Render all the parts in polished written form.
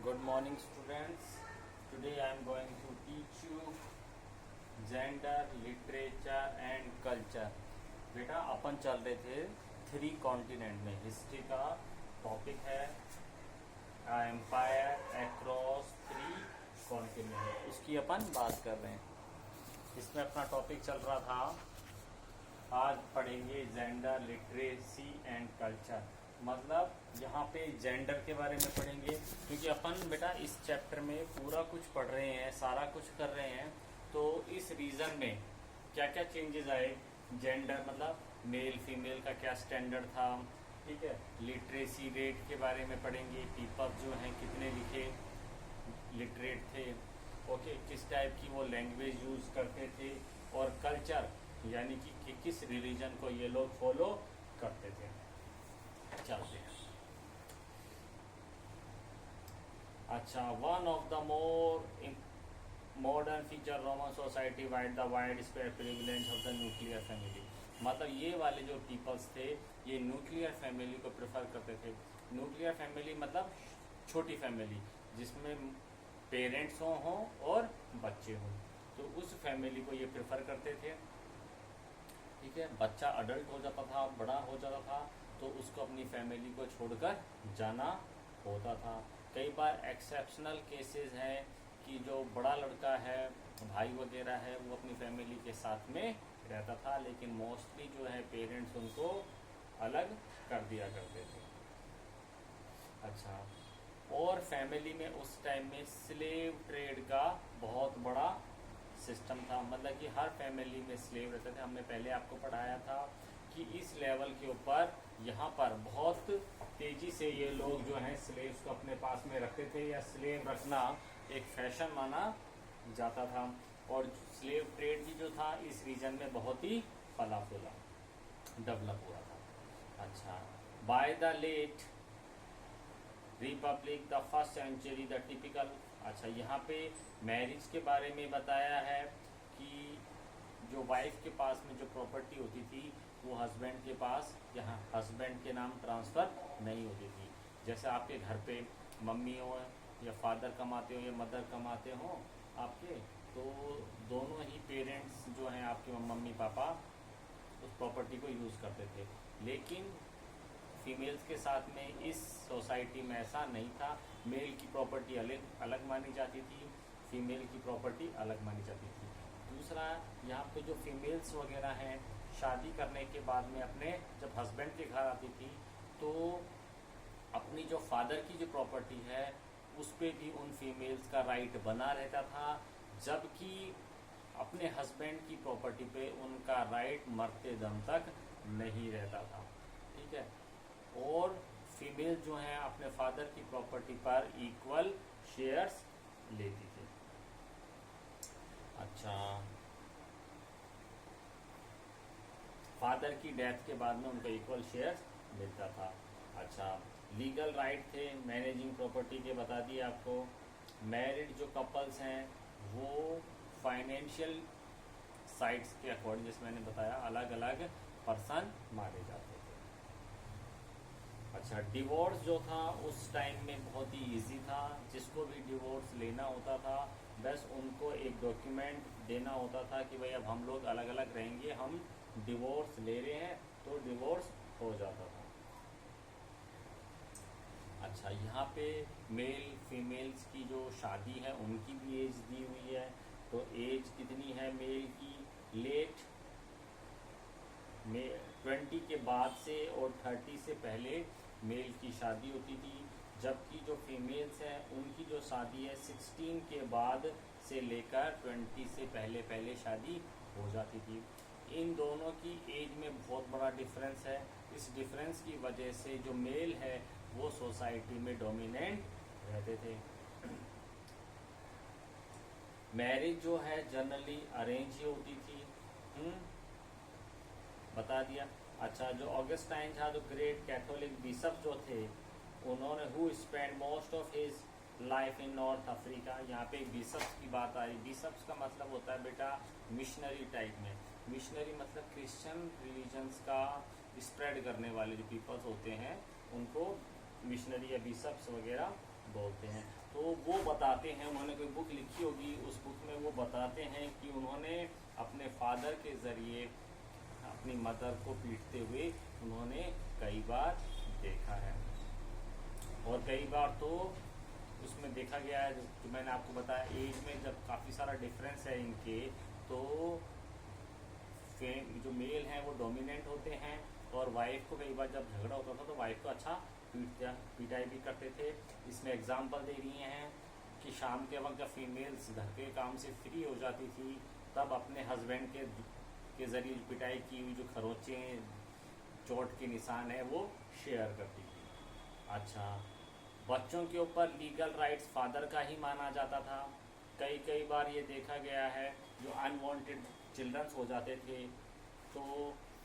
Good morning, students. Today I am going to teach you gender, literature and culture. बेटा अपन चल रहे थे 3 continent में. हिस्ट्री का टॉपिक है एम्पायर अक्रॉस 3 कॉन्टिनेंट. उसकी अपन बात कर रहे हैं. इसमें अपना टॉपिक चल रहा था. आज पढ़ेंगे जेंडर, लिटरेसी एंड कल्चर. मतलब यहाँ पे जेंडर के बारे में पढ़ेंगे क्योंकि अपन बेटा इस चैप्टर में पूरा कुछ पढ़ रहे हैं, सारा कुछ कर रहे हैं. तो इस रीजन में क्या क्या चेंजेस आए. जेंडर मतलब मेल फीमेल का क्या स्टैंडर्ड था, ठीक है. लिटरेसी रेट के बारे में पढ़ेंगे. पीपल जो हैं कितने लिखे लिटरेट थे, ओके, किस टाइप की वो लैंग्वेज यूज करते थे. और कल्चर यानी कि किस रिलीजन को ये लोग फॉलो करते थे. चलते हैं. अच्छा, one of the modern feature Roman society wide the wide spread privilege of the nuclear family. मतलब ये वाले जो पीपल्स थे ये न्यूक्लियर फैमिली को प्रेफर करते थे. न्यूक्लियर फैमिली मतलब छोटी फैमिली जिसमें पेरेंट्स हों और बच्चे हों. तो उस फैमिली को ये प्रेफर करते थे, ठीक है. बच्चा अडल्ट हो जाता था, बड़ा हो जाता था, तो उसको अपनी फैमिली को छोड़कर जाना होता था. कई बार एक्सेप्शनल केसेस हैं कि जो बड़ा लड़का है, भाई वगैरह है, वो अपनी फैमिली के साथ में रहता था, लेकिन मोस्टली जो है पेरेंट्स उनको अलग कर दिया करते थे. अच्छा, और फैमिली में उस टाइम में स्लेव ट्रेड का बहुत बड़ा सिस्टम था. मतलब कि हर फैमिली में स्लेव रहते थे. हमने पहले आपको पढ़ाया था कि इस लेवल के ऊपर यहाँ पर बहुत तेजी से ये लोग जो हैं स्लेव्स को अपने पास में रखते थे, या स्लेव रखना एक फैशन माना जाता था. और स्लेव ट्रेड भी जो था इस रीजन में बहुत ही फला फूला डेवलप हुआ था. अच्छा, by the late republic the first century the typical. अच्छा, यहाँ पे मैरिज के बारे में बताया है कि जो वाइफ के पास में जो प्रॉपर्टी होती थी वो हस्बैंड के पास, यहाँ हस्बैंड के नाम ट्रांसफ़र नहीं होती थी. जैसे आपके घर पे मम्मी हो या फादर कमाते हो या मदर कमाते हो आपके, तो दोनों ही पेरेंट्स जो हैं आपके मम्मी पापा उस प्रॉपर्टी को यूज़ करते थे. लेकिन फीमेल्स के साथ में इस सोसाइटी में ऐसा नहीं था. मेल की प्रॉपर्टी अलग अलग मानी जाती थी, फीमेल की प्रॉपर्टी अलग मानी जाती थी. दूसरा, यहाँ पे जो फीमेल्स वगैरह हैं शादी करने के बाद में अपने जब हस्बैंड के घर आती थी तो अपनी जो फादर की जो प्रॉपर्टी है उस पर भी उन फीमेल्स का राइट बना रहता था, जबकि अपने हस्बैंड की प्रॉपर्टी पे उनका राइट मरते दम तक नहीं रहता था, ठीक है. और फीमेल जो हैं अपने फादर की प्रॉपर्टी पर इक्वल शेयर्स लेती थी. अच्छा, फादर की डेथ के बाद में उनको इक्वल शेयर्स मिलता था. अच्छा, लीगल राइट थे मैनेजिंग प्रॉपर्टी के, बता दिए आपको. मैरिड जो कपल्स हैं वो फाइनेंशियल साइट्स के अकॉर्डिंग, जैसे मैंने बताया, अलग अलग पर्सन माने जाते थे. अच्छा, डिवोर्स जो था उस टाइम में बहुत ही इजी था. जिसको भी डिवोर्स लेना होता था बस उनको एक डॉक्यूमेंट देना होता था कि भाई अब हम लोग अलग अलग रहेंगे, हम डिवोर्स ले रहे हैं, तो डिवोर्स हो जाता था. अच्छा, यहाँ पे मेल फीमेल्स की जो शादी है उनकी भी एज दी हुई है. तो एज कितनी है मेल की? लेट 20 के बाद से और 30 से पहले मेल की शादी होती थी, जबकि जो फीमेल्स हैं उनकी जो शादी है 16 के बाद से लेकर 20 से पहले पहले शादी हो जाती थी. इन दोनों की एज में बहुत बड़ा डिफरेंस है. इस डिफरेंस की वजह से जो मेल है वो सोसाइटी में डोमिनेंट रहते थे. मैरिज जो है जनरली अरेंज ही होती थी, बता दिया. अच्छा, जो ऑगस्टाइन था, जो ग्रेट कैथोलिक बिशप जो थे, उन्होंने who spend most of his life in north Africa. यहाँ पे बिशप्स की बात आई. बिशप्स का मतलब होता है बेटा मिशनरी टाइप में. मिशनरी मतलब क्रिश्चियन रिलीजन्स का स्प्रेड करने वाले जो पीपल्स होते हैं उनको मिशनरी या बिशप्स वगैरह बोलते हैं. तो वो बताते हैं, उन्होंने कोई बुक लिखी होगी, उस बुक में वो बताते हैं कि उन्होंने अपने फादर के ज़रिए अपनी मदर को पीटते हुए उन्होंने कई बार देखा है। और कई बार तो उसमें देखा गया है, जो मैंने आपको बताया, एज में जब काफ़ी सारा डिफरेंस है इनके, तो जो मेल हैं वो डोमिनेंट होते हैं, और वाइफ को कई बार जब झगड़ा होता था तो वाइफ को अच्छा पिटाई भी करते थे। इसमें एग्जाम्पल दे रही हैं कि शाम के वक्त जब फीमेल्स घर के काम से फ्री हो जाती थी तब अपने हस्बैंड के ज़रिए पिटाई की हुई जो खरोचें, चोट के निशान है वो शेयर करती थी। अच्छा, बच्चों के ऊपर लीगल राइट्स फादर का ही माना जाता था। कई बार ये देखा गया है जो अनवांटेड चिल्ड्रंस हो जाते थे तो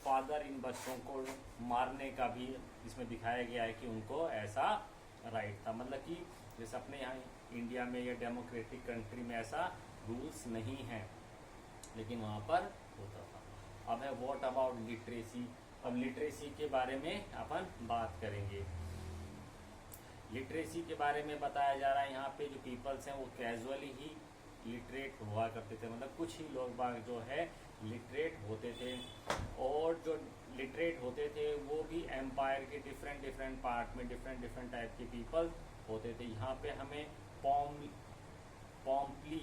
फादर इन बच्चों को मारने का भी इसमें दिखाया गया है कि उनको ऐसा राइट था। मतलब कि जैसे अपने यहाँ इंडिया में या डेमोक्रेटिक कंट्री में ऐसा रूल्स नहीं है, लेकिन वहाँ पर होता था। अब है व्हाट अबाउट लिटरेसी। अब लिटरेसी के बारे में अपन बात करेंगे। लिटरेसी के बारे में बताया जा रहा है यहाँ पे जो पीपल्स हैं वो कैजुअली ही लिटरेट हुआ करते थे, मतलब कुछ ही लोग बाग जो है लिटरेट होते थे, और जो लिटरेट होते थे वो भी एम्पायर के डिफरेंट पार्ट में डिफरेंट टाइप के पीपल होते थे। यहाँ पे हमें पॉम्पी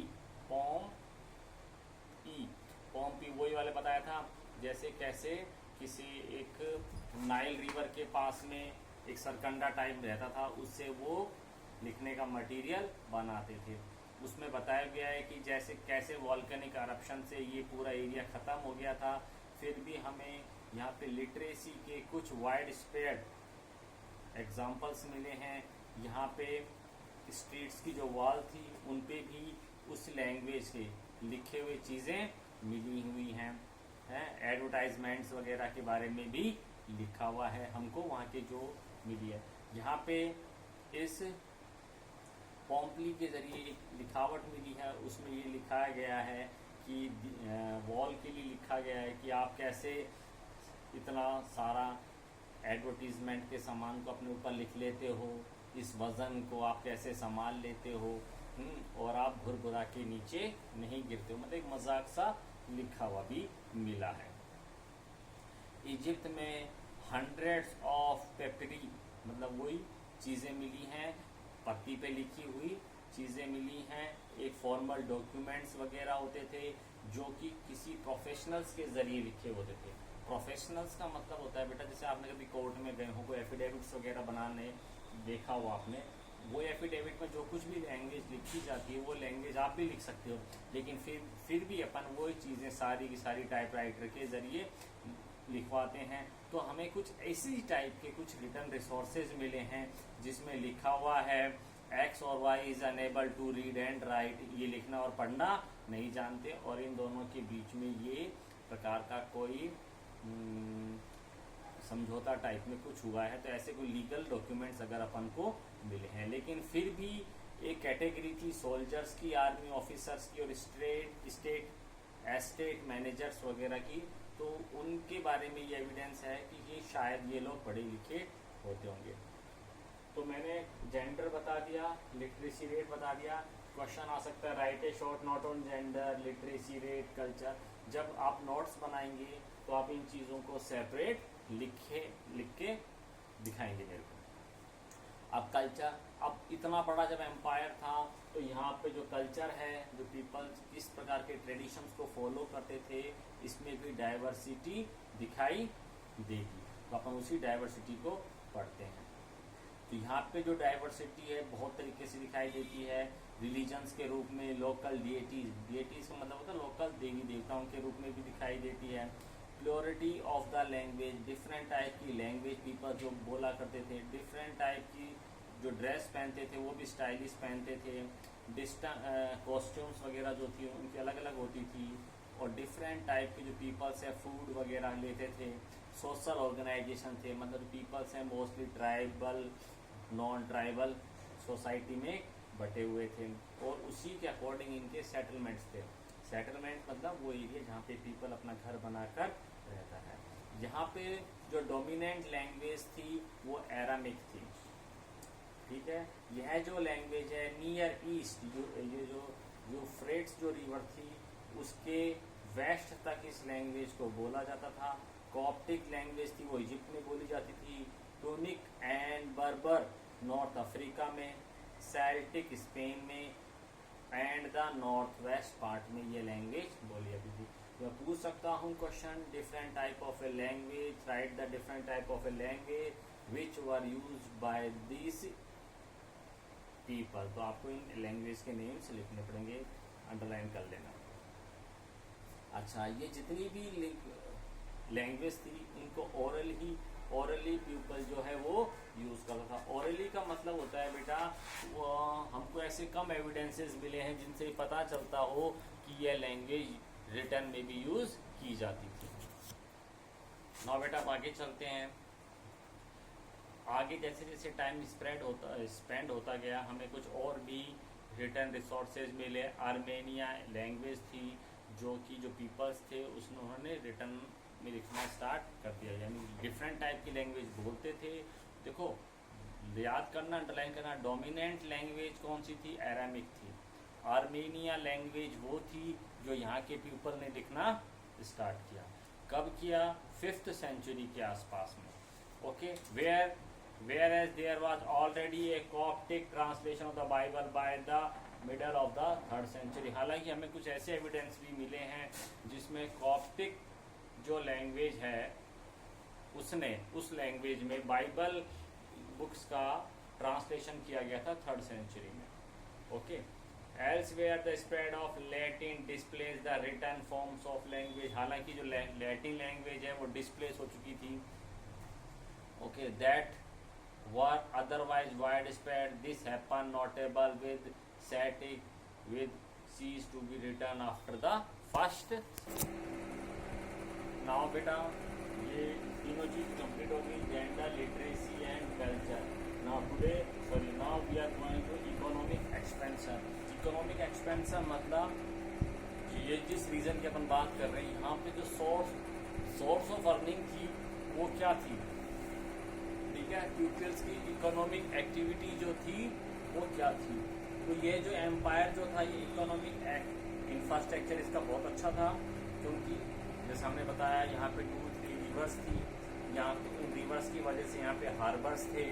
वही वाले बताया था, जैसे कैसे किसी एक नाइल रिवर के पास में एक सरकंडा टाइप रहता था, उससे वो लिखने का मटेरियल बनाते थे। उसमें बताया गया है कि जैसे कैसे वॉल्केनिक अरप्शन से ये पूरा एरिया ख़त्म हो गया था, फिर भी हमें यहाँ पे लिटरेसी के कुछ वाइड स्प्रेड एग्जाम्पल्स मिले हैं। यहाँ पे स्ट्रीट्स की जो वॉल थी उन पे भी उस लैंग्वेज के लिखे हुए चीज़ें मिली हुई हैं। एडवर्टाइजमेंट्स वगैरह के बारे में भी लिखा हुआ है हमको वहाँ के जो मिली है। यहाँ पे इस पॉम्पली के ज़रिए एक लिखावट मिली है, उसमें ये लिखाया गया है कि वॉल के लिए लिखा गया है कि आप कैसे इतना सारा एडवर्टीज़मेंट के सामान को अपने ऊपर लिख लेते हो, इस वज़न को आप कैसे संभाल लेते हो, और आप भुरभुरा के नीचे नहीं गिरते हो। मतलब एक मजाक सा लिखा हुआ भी मिला है। इजिप्ट में हंड्रेड्स ऑफ पेपरी, मतलब वही चीज़ें मिली हैं, पत्ती पे लिखी हुई चीज़ें मिली हैं। एक फॉर्मल डॉक्यूमेंट्स वगैरह होते थे जो कि किसी प्रोफेशनल्स के ज़रिए लिखे होते थे। प्रोफेशनल्स का मतलब होता है बेटा, जैसे आपने कभी कोर्ट में गए हो, कोई एफिडेविट्स वगैरह बनाने देखा हो आपने, वो एफिडेविट में जो कुछ भी लैंग्वेज लिखी जाती है वो लैंग्वेज आप भी लिख सकते हो, लेकिन फिर भी अपन वो चीज़ें सारी की सारी टाइपराइटर के ज़रिए लिखवाते हैं। तो हमें कुछ ऐसी टाइप के कुछ रिटर्न रिसोर्सेज मिले हैं जिसमें लिखा हुआ है एक्स और Y is unable to read and write, ये लिखना और पढ़ना नहीं जानते, और इन दोनों के बीच में ये प्रकार का कोई समझौता टाइप में कुछ हुआ है। तो ऐसे कोई लीगल डॉक्यूमेंट्स अगर अपन को मिले हैं, लेकिन फिर भी एक कैटेगरी थी सोल्जर्स की, आर्मी ऑफिसर्स की और स्टेट मैनेजर्स वगैरह की, तो उनके बारे में ये एविडेंस है कि ये शायद ये लोग पढ़े लिखे होते होंगे। तो मैंने जेंडर बता दिया, लिटरेसी रेट बता दिया। क्वेश्चन आ सकता है right A short note on gender, literacy rate, culture. जब आप नोट्स बनाएंगे तो आप इन चीज़ों को सेपरेट लिख के दिखाएंगे मेरे को। अब कल्चर, अब इतना बड़ा जब एम्पायर था तो यहाँ पे जो कल्चर है, जो पीपल्स किस प्रकार के ट्रेडिशंस को फॉलो करते थे, इसमें भी डाइवर्सिटी दिखाई देगी। तो अपन उसी डाइवर्सिटी को पढ़ते हैं। तो यहाँ पे जो डाइवर्सिटी है बहुत तरीके से दिखाई देती है। रिलीजन्स के रूप में लोकल डिएटीज़ का मतलब होता है लोकल देवी देवताओं के रूप में भी दिखाई देती है। Purity of the language, different type की लैंग्वेज पीपल जो बोला करते थे, डिफरेंट टाइप की जो ड्रेस पहनते थे वो भी स्टाइलिश पहनते थे। कॉस्ट्यूम्स वगैरह जो थी उनकी अलग अलग होती थी, और डिफरेंट टाइप के जो पीपल्स है फूड वगैरह लेते थे। सोशल ऑर्गेनाइजेशन थे, मतलब पीपल्स हैं mostly tribal non tribal society में बटे हुए थे, और उसी के अकॉर्डिंग इनके सेटलमेंट्स थे। सेटलमेंट मतलब वो एरिया जहाँ पे पीपल अपना घर बनाकर रहता है। यहाँ पे जो डोमिनेंट लैंग्वेज थी वो एरामिक थी। ठीक है। यह जो लैंग्वेज है नियर ईस्ट, ये जो यूफ्रेट्स जो रिवर थी उसके वेस्ट तक इस लैंग्वेज को बोला जाता था। कॉप्टिक लैंग्वेज थी वो इजिप्ट में बोली जाती थी। टूनिक एंड बर्बर नॉर्थ अफ्रीका में, सेल्टिक स्पेन में and the north west part में ये लैंग्वेज बोली जाती थी। मैं पूछ सकता हूँ question, different type of a language, right the different type of a language which were use by this people. तो आपको इन लैंग्वेज के नेम्स लिखने पड़ेंगे, अंडरलाइन कर लेना। अच्छा, ये जितनी भी लैंग्वेज थी इनको ओरली पीपल जो है वो यूज करता था। ओरली का मतलब होता है बेटा वो हमको ऐसे कम एविडेंसेस मिले हैं जिनसे पता चलता हो कि यह लैंग्वेज रिटर्न में भी यूज की जाती थी। नाउ बेटा अब आगे चलते हैं। आगे जैसे जैसे टाइम स्पेंड होता गया हमें कुछ और भी रिटर्न रिसोर्सेज मिले। आर्मेनिया लैंग्वेज थी जो पीपल्स थे उन्होंने रिटर्न में लिखना स्टार्ट कर दिया, यानी डिफरेंट टाइप की लैंग्वेज बोलते थे। देखो याद करना, अंडरलाइन करना, डोमिनेंट लैंग्वेज कौन सी थी? अरामिक थी। आर्मेनिया लैंग्वेज वो थी जो यहाँ के पीपल ने लिखना स्टार्ट किया। कब किया? 5th सेंचुरी के आसपास में। Okay, whereas there was already a Coptic translation of the Bible by the middle of the 3rd century। हालांकि हमें कुछ ऐसे एविडेंस भी मिले हैं जिसमें कॉप्टिक जो लैंग्वेज है उसने उस लैंग्वेज में बाइबल बुक्स का ट्रांसलेशन किया गया था 3rd सेंचुरी में। Okay, elsewhere the spread of Latin displays the written forms of language। हालांकि जो लैटिन लैंग्वेज है वो डिस्प्लेस हो चुकी थी। Okay, that were otherwise widespread। This happened notable with Celtic with cease to be written after the first। Now बेटा ये तीनों चीज कंप्लीट हो गई, gender, literacy and culture. Now we are going to economic expansion. Economic expansion मतलब ये जिस reason की अपन बात कर रहे हैं यहाँ पे जो सोर्स ऑफ अर्निंग थी वो क्या थी? ठीक है, पीपल्स की इकोनॉमिक एक्टिविटी जो थी वो क्या थी? तो ये जो एम्पायर जो था ये इकोनॉमिक इंफ्रास्ट्रक्चर इसका बहुत अच्छा था, क्योंकि जैसे हमने बताया यहाँ पे 2-3 रिवर्स थी। यहाँ पे उन रिवर्स की वजह से यहाँ पे हार्बर्स थे।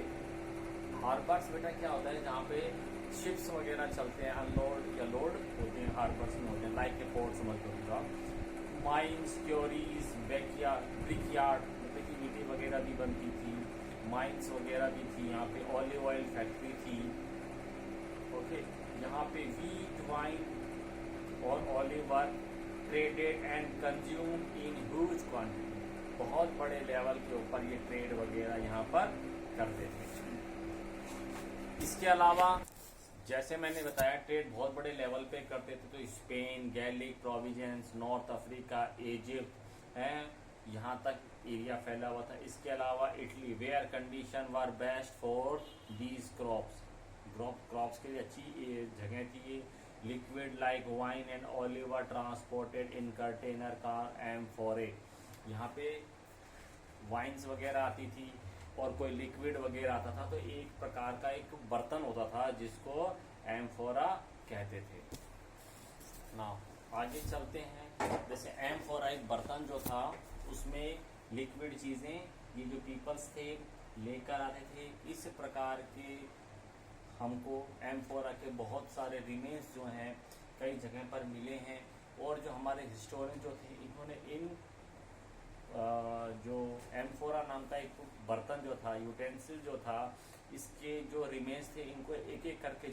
हार्बर्स बेटा क्या होता है? जहाँ पे शिप्स वगैरह चलते हैं, अनलोड या लोड होते हैं, हार्बर्स में होते हैं, लाइक ए पोर्ट समझ लो। माइंस, क्योरीज, ब्रिकयार्ड मतलब कि ईंटें वगैरह भी बनती थी, माइंस वगैरह भी थी। यहाँ पे ऑलिव ऑयल फैक्ट्री थी। ओके, यहाँ पे वीट, वाइन और olive oil traded and consume in huge quantity. बहुत बड़े लेवल के ऊपर ये ट्रेड वगैरह यहाँ पर करते थे। इसके अलावा जैसे मैंने बताया ट्रेड बहुत बड़े लेवल पे करते थे, तो Spain, Gallic province, North Africa, Egypt है, यहाँ तक एरिया फैला हुआ था। इसके अलावा Italy, where condition were best for these crops के लिए अच्छी जगह थी ये। Liquid like wine and olive are transported in container car amphorae. यहाँ पे वाइन्स वगैरह आती थी और कोई लिक्विड वगैरह आता था, तो एक प्रकार का एक बर्तन होता था जिसको एम्फोरा कहते थे। नाउ आगे चलते हैं। जैसे एम्फोरा एक बर्तन जो था उसमें लिक्विड चीज़ें ये जो पीपल्स थे लेकर आते थे। इस प्रकार के हमको एम्फोरा के बहुत सारे रिमेन्स जो हैं कई जगह पर मिले हैं, और जो हमारे हिस्टोरियन जो थे इन्होंने इन जो एम्फोरा नाम का एक बर्तन जो था, यूटेंसिल जो था, इसके जो रिमेन्स थे इनको एक एक करके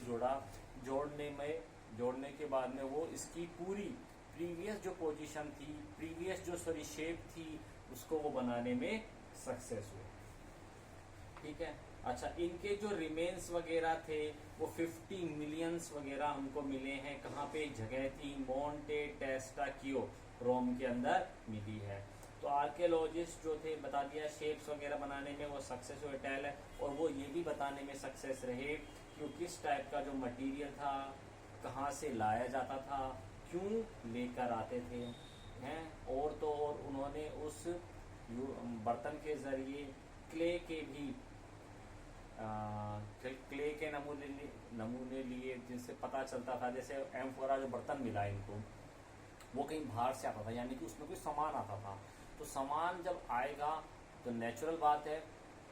जोड़ने के बाद में वो इसकी पूरी प्रीवियस जो पोजीशन थी, प्रीवियस जो शेप थी उसको वो बनाने में सक्सेस हुए। ठीक है, अच्छा, इनके जो रिमेन्स वगैरह थे वो 50 मिलियंस वगैरह हमको मिले हैं। कहाँ पे जगह थी? मोंटे टेस्टाकियो, रोम के अंदर मिली है। तो आर्कियोलॉजिस्ट जो थे बता दिया शेप्स वगैरह बनाने में वो सक्सेस हुए टेल है, और वो ये भी बताने में सक्सेस रहे कि किस टाइप का जो मटेरियल था, कहाँ से लाया जाता था, क्यों लेकर आते थे हैं। और तो और उन्होंने उस बर्तन के जरिए क्ले के भी क्ले के नमूने लिए, जिनसे पता चलता था, जैसे एम्फोरा जो बर्तन मिला इनको, वो कहीं बाहर से आता था, यानी कि उसमें कोई सामान आता था। तो सामान जब आएगा तो नेचुरल बात है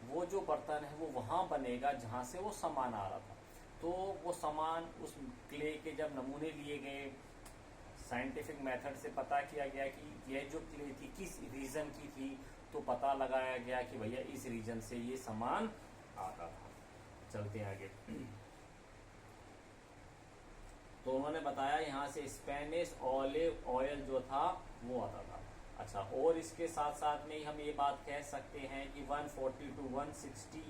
वो जो बर्तन है वो वहाँ बनेगा जहाँ से वो सामान आ रहा था। तो वो सामान उस क्ले के जब नमूने लिए गए, साइंटिफिक मेथड से पता किया गया कि यह जो क्ले थी किस रीजन की थी, तो पता लगाया गया कि भैया इस रीजन से ये सामान आता था। चलते हैं आगे। तो उन्होंने बताया यहाँ से स्पेनिश ऑलिव ऑयल जो था वो आता था। अच्छा, और इसके साथ साथ में ही हम ये बात कह सकते हैं कि 140 to 160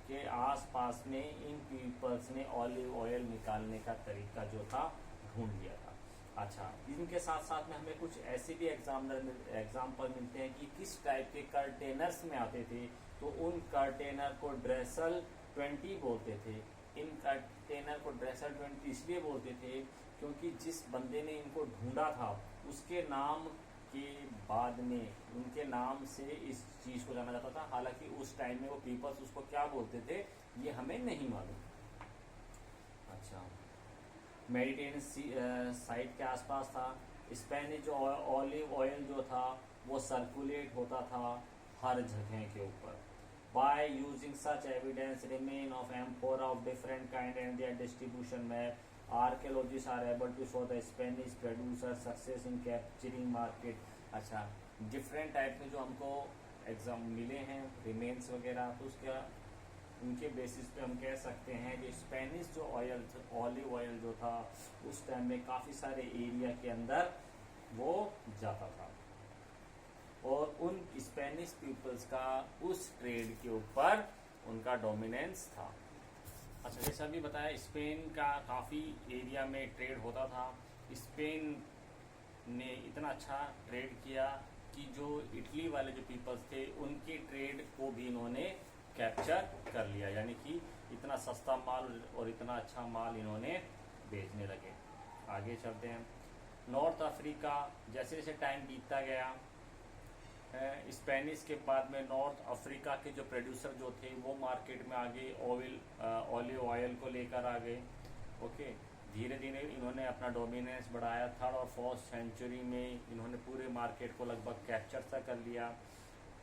के आसपास में इन पीपल्स ने ऑलिव ऑयल निकालने का तरीका जो था ढूंढ लिया था। अच्छा, इनके साथ साथ में हमें कुछ ऐसे भी एग्जाम्पल मिलते हैं कि किस टाइप के कंटेनर्स में आते थे। तो उन कंटेनर को ड्रेसल 20 बोलते थे। इन कंटेनर को ड्रेसल 20 इसलिए बोलते थे क्योंकि जिस बंदे ने इनको ढूंढा था उसके नाम के बाद में उनके नाम से इस चीज़ को जाना जाता था। हालांकि उस टाइम में वो पीपल्स उसको क्या बोलते थे ये हमें नहीं मालूम। अच्छा, मेडिटेरेनियन साइड के आसपास था। स्पेनिश जो ऑलिव ऑयल जो था वो सर्कुलेट होता था हर जगह के ऊपर। By using such evidence remain of amphora of different kind and their distribution map, archaeologists are able to show the Spanish producers success in capturing market। अच्छा, डिफरेंट टाइप के जो हमको एग्जाम मिले हैं रिमेन्स वगैरह, तो उसका उनके बेसिस पे हम कह सकते हैं कि स्पेनिश जो ऑलिव ऑयल जो था उस टाइम में काफ़ी सारे एरिया के अंदर वो जाता था और उन स्पेनिश पीपल्स का उस ट्रेड के ऊपर उनका डोमिनेंस था। अच्छा, जैसा भी बताया स्पेन का काफ़ी एरिया में ट्रेड होता था। स्पेन ने इतना अच्छा ट्रेड किया कि जो इटली वाले जो पीपल्स थे उनके ट्रेड को भी इन्होंने कैप्चर कर लिया, यानी कि इतना सस्ता माल और इतना अच्छा माल इन्होंने बेचने लगे। आगे चलते हैं। नॉर्थ अफ्रीका, जैसे जैसे टाइम बीतता गया स्पेनिश के बाद में नॉर्थ अफ्रीका के जो प्रोड्यूसर जो थे वो मार्केट में आगे ऑलिव ऑयल को लेकर आ गए। ओके, धीरे धीरे इन्होंने अपना डोमिनेंस बढ़ाया। 3rd और 4th सेंचुरी में इन्होंने पूरे मार्केट को लगभग कैप्चर सा कर लिया।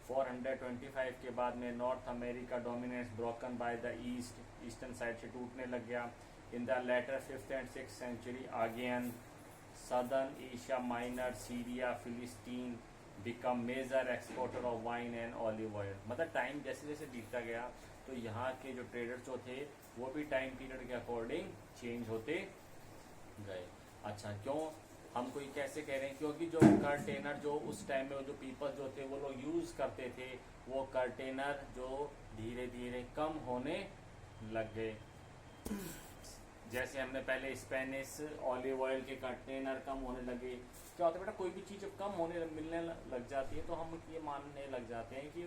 425 के बाद में North America dominance broken by the eastern side से टूटने लग गया। In the later 5th and 6th century again southern Asia Minor, Syria, Palestine become major exporter of wine and olive oil. मतलब टाइम जैसे जैसे बीतता गया तो यहाँ के जो ट्रेडर्स जो थे वो भी टाइम पीरियड के अकॉर्डिंग चेंज होते गए। अच्छा, क्यों हम कोई कैसे कह रहे हैं? क्योंकि जो कंटेनर जो उस टाइम में जो पीपल जो थे वो लोग यूज़ करते थे वो कंटेनर जो धीरे धीरे कम होने लग गए। जैसे हमने पहले स्पेनिश ऑलिव ऑयल के कंटेनर कम होने लगे। क्या होता है बेटा, कोई भी चीज़ जब कम मिलने लग जाती है तो हम ये मानने लग जाते हैं कि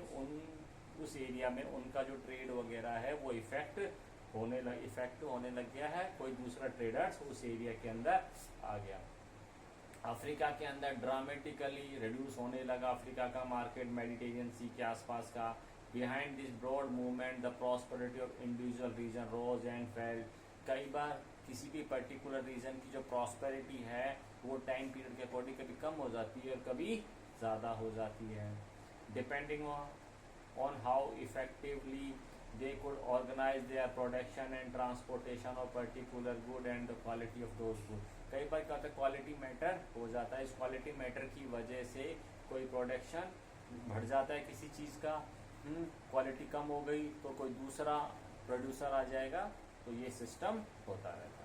उस एरिया में उनका जो ट्रेड वगैरह है वो इफेक्ट होने लग गया है, कोई दूसरा ट्रेडर्स उस एरिया के अंदर आ गया। अफ्रीका के अंदर ड्रामेटिकली रिड्यूस होने लगा अफ्रीका का मार्केट मेडिटेरियन सी के आसपास का। Behind this broad movement the prosperity of individual region rose and fell. कई बार किसी भी पर्टिकुलर रीजन की जो प्रॉस्पेरिटी है वो टाइम पीरियड के अकॉर्डिंग कभी कम हो जाती है और कभी ज़्यादा हो जाती है, depending on how effectively they could organize their production and transportation of particular good and the quality of those good। कई बार क्या होता है क्वालिटी मैटर हो जाता है, इस क्वालिटी मैटर की वजह से कोई प्रोडक्शन बढ़ जाता है किसी चीज़ का, क्वालिटी कम हो गई तो कोई दूसरा प्रोड्यूसर आ जाएगा, तो ये सिस्टम होता रहता है।